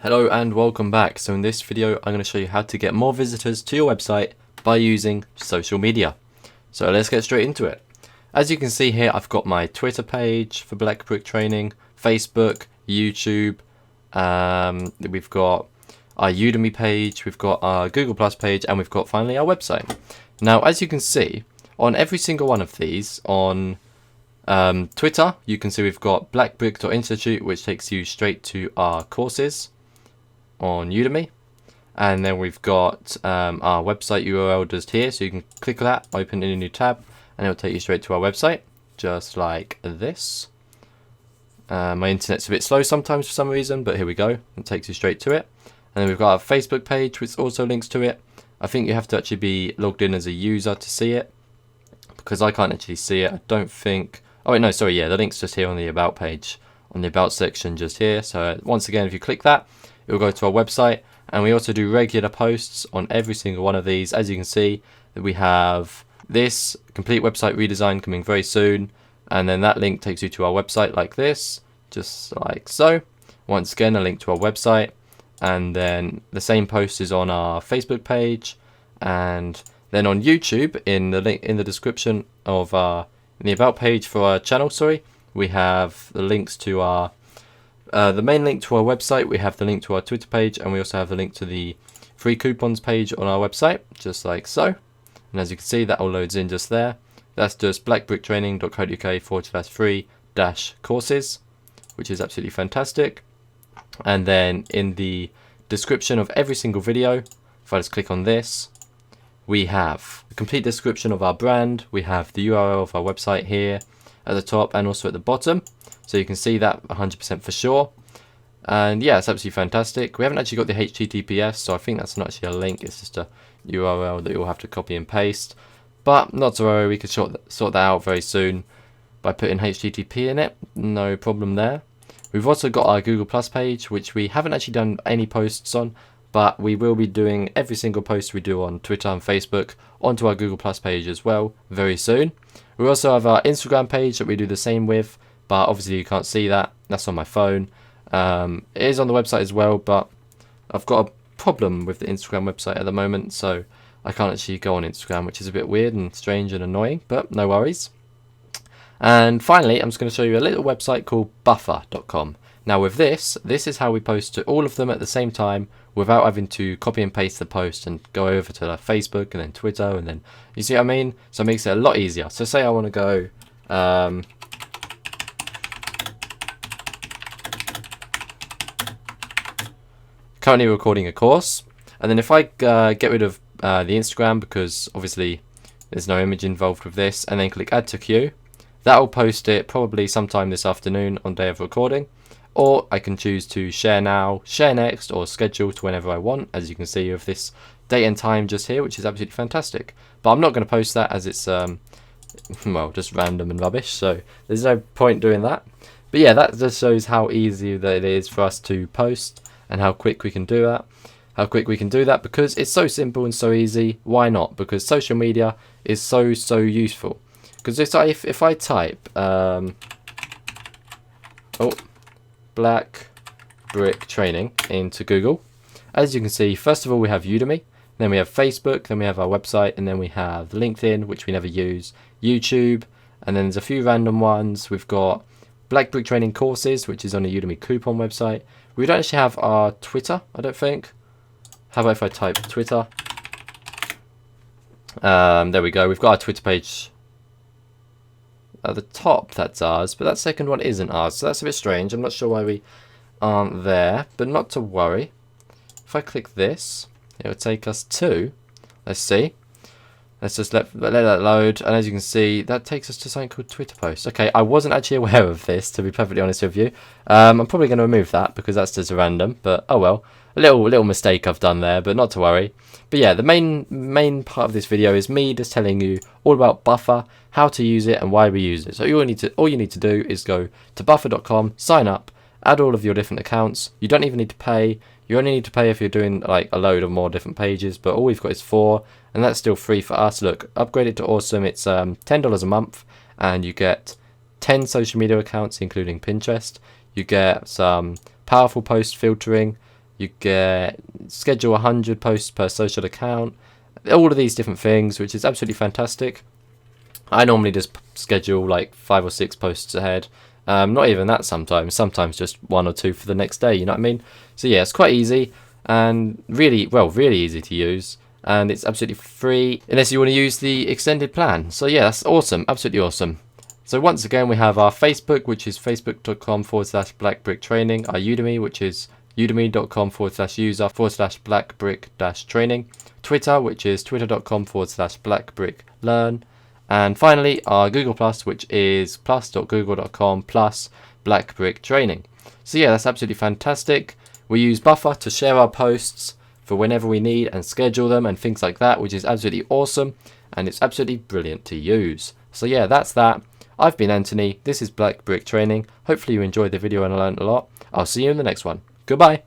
Hello and welcome back. So in this video I'm going to show you how to get more visitors to your website by using social media. So let's get straight into it. As you can see here, I've got my Twitter page for Black Brick Training, Facebook, YouTube, we've got our Udemy page, we've got our Google Plus page, and we've got finally our website. Now as you can see, on every single one of these, on Twitter you can see we've got blackbrick.institute, which takes you straight to our courses on Udemy, and then we've got our website URL just here, so you can click that, open in a new tab, and it'll take you straight to our website just like this. My internet's a bit slow sometimes for some reason, but here we go, it takes you straight to it. And then we've got our Facebook page, which also links to it. I think you have to actually be logged in as a user to see it, because I can't actually see it. I don't think, oh wait, no, sorry, yeah, the link's just here on the about page, on the about section just here. So once again, if you click that, it will go to our website, and we also do regular posts on every single one of these. As you can see, that we have this complete website redesign coming very soon, and then that link takes you to our website like this, just like so. Once again, a link to our website, and then the same post is on our Facebook page, and then on YouTube, in the link in the description of our, in the about page for our channel, sorry, we have the links to our the main link to our website, we have the link to our Twitter page, and we also have the link to the free coupons page on our website, just like so. And as you can see, that all loads in just there. That's just blackbricktraining.co.uk/free-courses, which is absolutely fantastic. And then in the description of every single video, if I just click on this, we have the complete description of our brand. We have the URL of our website here at the top and also at the bottom, so you can see that 100% for sure. And yeah, it's absolutely fantastic. We haven't actually got the HTTPS, so I think that's not actually a link, it's just a URL that you'll have to copy and paste. But not to worry, we could sort that out very soon by putting HTTP in it, no problem there. We've also got our Google Plus page, which we haven't actually done any posts on, but we will be doing every single post we do on Twitter and Facebook onto our Google Plus page as well very soon. We also have our Instagram page that we do the same with, but obviously you can't see that, that's on my phone. It is on the website as well, but I've got a problem with the Instagram website at the moment, so I can't actually go on Instagram, which is a bit weird and strange and annoying, but no worries. And finally, I'm just going to show you a little website called buffer.com. Now with this is how we post to all of them at the same time without having to copy and paste the post and go over to Facebook and then Twitter, and then, you see what I mean? So it makes it a lot easier. So say I want to go currently recording a course, and then if I get rid of the Instagram, because obviously there's no image involved with this, and then click add to queue, that will post it probably sometime this afternoon on day of recording. Or I can choose to share now, share next, or schedule to whenever I want, as you can see with this date and time just here, which is absolutely fantastic. But I'm not going to post that as it's well, just random and rubbish, so there's no point doing that. But yeah, that just shows how easy that it is for us to post and how quick we can do that. Because it's so simple and so easy. Why not? Because social media is so useful. Because if I type Black Brick Training into Google, as you can see, first of all we have Udemy, then we have Facebook, then we have our website, and then we have LinkedIn, which we never use, YouTube, and then there's a few random ones. We've got Black Brick Training courses, which is on a Udemy coupon website. We don't actually have our Twitter, I don't think. How about if I type Twitter? There we go, we've got our Twitter page at the top, that's ours, but that second one isn't ours, so that's a bit strange. I'm not sure why we aren't there, but not to worry. If I click this, it will take us to, let's see, let's just let that load, and as you can see, that takes us to something called Twitter posts. Okay, I wasn't actually aware of this, to be perfectly honest with you. I'm probably going to remove that because that's just random, but oh well, a little mistake I've done there, but not to worry. But yeah, the main part of this video is me just telling you all about Buffer, how to use it, and why we use it. So all you need to do is go to buffer.com, sign up, add all of your different accounts. You don't even need to pay. You only need to pay if you're doing like a load of more different pages, but all we've got is 4, and that's still free for us. Look, upgrade it to awesome. It's $10 a month, and you get 10 social media accounts, including Pinterest. You get some powerful post filtering, You get schedule 100 posts per social account. All of these different things, which is absolutely fantastic. I normally just schedule like 5 or 6 posts ahead. Not even that sometimes. Sometimes just 1 or 2 for the next day, you know what I mean? So yeah, it's quite easy and really easy to use. And it's absolutely free unless you want to use the extended plan. So yeah, that's awesome. Absolutely awesome. So once again, we have our Facebook, which is facebook.com/blackbricktraining. Our Udemy, which is udemy.com/user/blackbrick-training. Twitter, which is twitter.com/blackbricklearn. And finally, our Google Plus, which is plus.google.com/blackbricktraining. So yeah, that's absolutely fantastic. We use Buffer to share our posts for whenever we need and schedule them and things like that, which is absolutely awesome. And it's absolutely brilliant to use. So yeah, that's that. I've been Anthony. This is Black Brick Training. Hopefully you enjoyed the video and learned a lot. I'll see you in the next one. Goodbye.